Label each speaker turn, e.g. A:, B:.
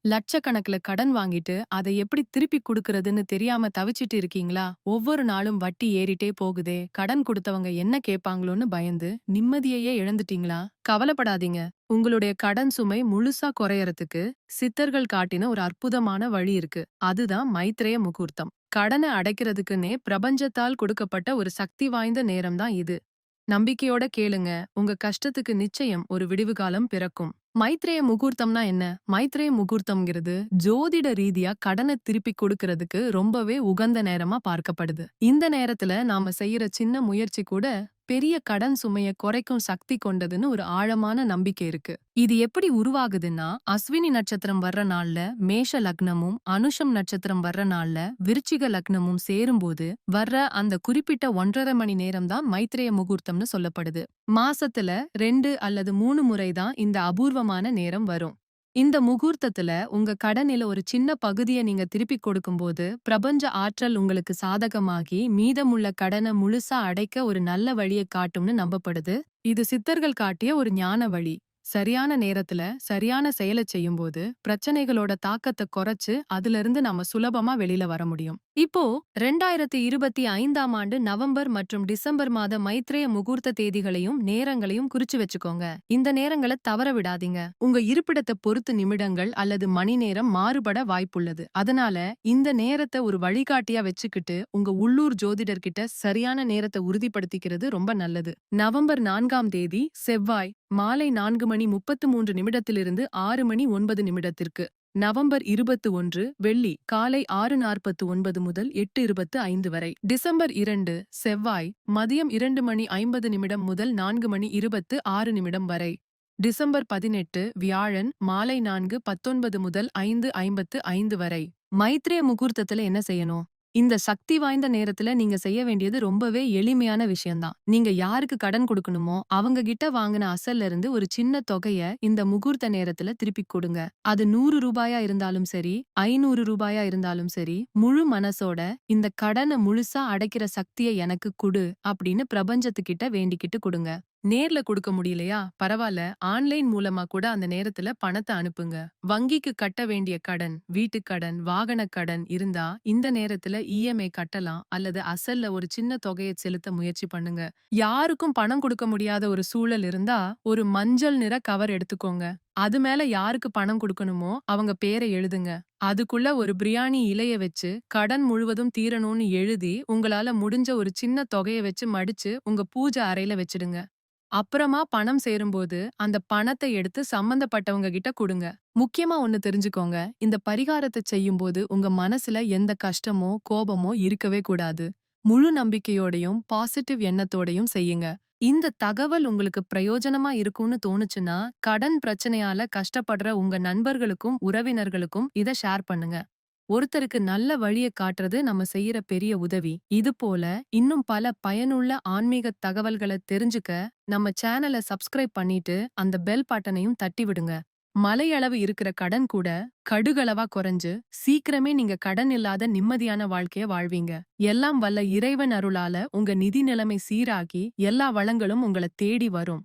A: லட்சக்கணக்குல கடன் வாங்கிட்டு அதை எப்படி திருப்பி குடுக்கறதுன்னு தெரியாம தவிச்சிட்டு இருக்கீங்களா? ஒவ்வொரு நாளும் வட்டி ஏறிட்டே போகுதே, கடன் கொடுத்தவங்க என்ன கேட்பாங்களோன்னு பயந்து நிம்மதியையே இழந்துட்டீங்களா? கவலைப்படாதீங்க. உங்களுடைய கடன் சுமை முழுசா குறையறதுக்கு சித்தர்கள் காட்டின ஒரு அற்புதமான வழி இருக்கு. அதுதான் மைத்ரேய முகூர்த்தம். கடனை அடைக்கிறதுக்குன்னே பிரபஞ்சத்தால் கொடுக்கப்பட்ட ஒரு சக்தி வாய்ந்த நேரம் தான் இது. நம்பிக்கையோட கேளுங்க, உங்க கஷ்டத்துக்கு நிச்சயம் ஒரு விடிவு காலம் பிறக்கும். மைத்ரேய முகூர்த்தம்னா என்ன? மைத்ரேய முகூர்த்தம்ங்கிறது ஜோதிட ரீதியா கடனை திருப்பி கொடுக்கறதுக்கு ரொம்பவே உகந்த நேரமா பார்க்கப்படுது. இந்த நேரத்துல நாம செய்யற சின்ன முயற்சி கூட பெரிய கடன் சுமைய குறைக்கும் சக்தி கொண்டதுன்னு ஒரு ஆழமான நம்பிக்கை இருக்கு. இது எப்படி உருவாகுதுன்னா, அஸ்வினி நட்சத்திரம் வர்ற நாள்ல மேஷ லக்னமும் அனுஷம் நட்சத்திரம் வர்ற நாள்ல விருச்சிக லக்னமும் சேரும்போது வர்ற அந்த குறிப்பிட்ட 1.5 மணி நேரம் தான் மைத்ரேய முகூர்த்தம்னு சொல்லப்படுது. மாசத்துல 2 அல்லது 3 முறை தான் இந்த அபூர்வமான நேரம் வரும். இந்த முகூர்த்தத்துல உங்க கடனில ஒரு சின்ன பகுதிய நீங்க திருப்பி கொடுக்கும்போது பிரபஞ்ச ஆற்றல் உங்களுக்கு சாதகமாகி மீதமுள்ள கடனை முழுசா அடைக்க ஒரு நல்ல வழியை காட்டும்னு நம்பப்படுது. இது சித்தர்கள் காட்டிய ஒரு ஞான வழி. சரியான நேரத்துல சரியான செயலை செய்யும்போது பிரச்சனைகளோட தாக்கத்தை குறைச்சு அதுல இருந்து நாம சுலபமா வெளியில வர முடியும். இப்போ 2025ஆம் ஆண்டு நவம்பர் மற்றும் டிசம்பர் மாத மைத்ரேய முகூர்த்த தேதிகளையும் நேரங்களையும் குறிச்சு வச்சுக்கோங்க. இந்த நேரங்களை தவற விடாதீங்க. உங்க இருப்பிடத்தை பொறுத்து நிமிடங்கள் அல்லது மணி நேரம் மாறுபட வாய்ப்புள்ளது. அதனால இந்த நேரத்தை ஒரு வழிகாட்டியா வச்சுக்கிட்டு உங்க உள்ளூர் ஜோதிடர்கிட்ட சரியான நேரத்தை உறுதிப்படுத்திக்கிறது ரொம்ப நல்லது. நவம்பர் 4ஆம் தேதி செவ்வாய் மாலை 4 மணி 33 நிமிடத்திலிருந்து 6 மணி 9 நிமிடத்திற்கு. நவம்பர் 21 வெள்ளி காலை 6:49 முதல் 8:25 வரை. டிசம்பர் 2 செவ்வாய் மதியம் 2 மணி 50 நிமிடம் முதல் 4 மணி 26 நிமிடம் வரை. டிசம்பர் 18 வியாழன் மாலை 4:19 முதல் 5:55 வரை. மைத்ரேய முகூர்த்தத்துல என்ன செய்யணும்? இந்த சக்தி வாய்ந்த நேரத்துல நீங்க செய்ய வேண்டியது ரொம்பவே எளிமையான விஷயம்தான். நீங்க யாருக்கு கடன் கொடுக்கணுமோ அவங்க கிட்ட வாங்கின அசல்ல இருந்து ஒரு சின்ன தொகைய இந்த முகூர்த்த நேரத்துல திருப்பி கொடுங்க. அது 100 ரூபாயா இருந்தாலும் சரி, 500 ரூபாயா இருந்தாலும் சரி, முழு மனசோட இந்த கடனை முழுசா அடைக்கிற சக்தியை எனக்கு குடு அப்படின்னு பிரபஞ்சத்துக்கிட்ட வேண்டிக்கிட்டு கொடுங்க. நேர்ல கொடுக்க முடியலையா? பரவாயில்ல, ஆன்லைன் மூலமா கூட அந்த நேரத்துல பணத்தை அனுப்புங்க. வங்கிக்கு கட்ட வேண்டிய கடன், வீட்டுக்கடன், வாகன கடன் இருந்தா இந்த நேரத்துல இஎம்ஐ கட்டலாம் அல்லது அசல்ல ஒரு சின்ன தொகையை செலுத்த முயற்சி பண்ணுங்க. யாருக்கும் பணம் கொடுக்க முடியாத ஒரு சூழல் இருந்தா ஒரு மஞ்சள் நிற கவர் எடுத்துக்கோங்க. அது மேல யாருக்கு பணம் கொடுக்கணுமோ அவங்க பேரை எழுதுங்க. அதுக்குள்ள ஒரு பிரியாணி இலைய வச்சு கடன் முழுவதும் தீரணும்னு எழுதி உங்களால முடிஞ்ச ஒரு சின்ன தொகையை வச்சு மடிச்சு உங்க பூஜை அறையில வச்சிடுங்க. அப்புறமா பணம் சேரும்போது அந்த பணத்தை எடுத்து சம்பந்தப்பட்டவங்க கிட்ட கொடுங்க. முக்கியமா ஒன்னு தெரிஞ்சுக்கோங்க, இந்த பரிகாரத்தை செய்யும்போது உங்க மனசுல எந்த கஷ்டமோ கோபமோ இருக்கவே கூடாது. முழு நம்பிக்கையோடையும் பாசிட்டிவ் எண்ணத்தோடையும் செய்யுங்க. இந்த தகவல் உங்களுக்கு பிரயோஜனமா இருக்கும்னு தோணுச்சுன்னா கடன் பிரச்சனையால கஷ்டப்படுற உங்க நண்பர்களுக்கும் உறவினர்களுக்கும் இத ஷேர் பண்ணுங்க. ஒருத்தருக்கு நல்ல வழிய காட்டுறது நம்ம செய்யற பெரிய உதவி. இது போல இன்னும் பல பயனுள்ள ஆன்மீக தகவல்களை தெரிஞ்சுக்க நம்ம சேனலை சப்ஸ்கிரைப் பண்ணிட்டு அந்த பெல் பட்டனையும் தட்டி விடுங்க. மலையளவு இருக்கிற கடன் கூட கடுகளவா குறைஞ்சு சீக்கிரமே நீங்க கடன் இல்லாத நிம்மதியான வாழ்க்கைய வாழ்வீங்க. எல்லாம் வல்ல இறைவன் அருளால உங்க நிதி நிலைமை சீராகி எல்லா வளங்களும் உங்களை தேடி வரும்.